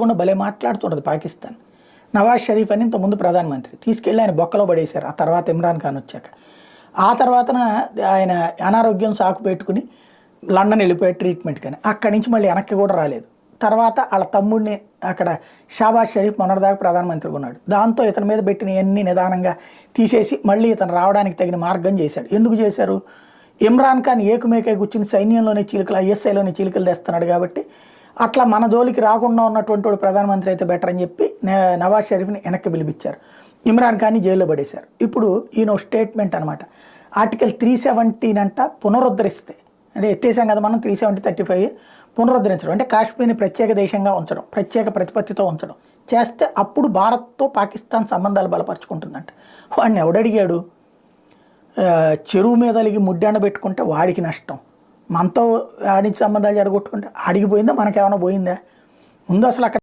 కూడా భలే మాట్లాడుతుంటుంది పాకిస్తాన్. నవాజ్ షరీఫ్ అని ఇంతకుముందు ప్రధానమంత్రి తీసుకెళ్ళి ఆయన బొక్కలో పడేశారు. ఆ తర్వాత ఇమ్రాన్ ఖాన్ వచ్చాక ఆ తర్వాతన ఆయన అనారోగ్యం సాకు పెట్టుకుని లండన్ వెళ్ళిపోయాడు ట్రీట్మెంట్ కానీ. అక్కడి నుంచి మళ్ళీ వెనక్కి కూడా రాలేదు. తర్వాత వాళ్ళ తమ్ముడిని అక్కడ షాబాజ్ షరీఫ్ మొన్నటిదాకా ప్రధానమంత్రిగా ఉన్నాడు. దాంతో ఇతని మీద పెట్టిన ఎన్ని నిదానంగా తీసేసి మళ్ళీ ఇతను రావడానికి తగిన మార్గం చేశాడు. ఎందుకు చేశారు? ఇమ్రాన్ ఖాన్ ఏకుమేకే కూర్చుని సైన్యంలోనే చీలికలు, ఐఎస్ఐలోనే చీలికలు తెస్తున్నాడు కాబట్టి అట్లా మన జోలికి రాకుండా ఉన్నటువంటి వాడు ప్రధానమంత్రి అయితే బెటర్ అని చెప్పి నవాజ్ షరీఫ్ని వెనక్కి పిలిపించారు. ఇమ్రాన్ ఖాన్ని జైల్లో పడేశారు. ఇప్పుడు ఈయన స్టేట్మెంట్ అనమాట, ఆర్టికల్ 317 అంట పునరుద్ధరిస్తే, అంటే ఎత్తేసాం కదా మనం 370-35 పునరుద్ధరించడం, అంటే కాశ్మీర్ని ప్రత్యేక దేశంగా ఉంచడం, ప్రత్యేక ప్రతిపత్తితో ఉంచడం చేస్తే అప్పుడు భారత్తో పాకిస్తాన్ సంబంధాలు బలపరుచుకుంటుందంట. వాడిని ఎవడడిగాడు? చెరువు మీద అలిగి ముడ్డాండ పెట్టుకుంటే వాడికి నష్టం, మనతో ఆడించి సంబంధాలు జడగొట్టుకుంటే ఆడికి పోయిందా, మనకేమైనా పోయిందా? ముందు అసలు అక్కడ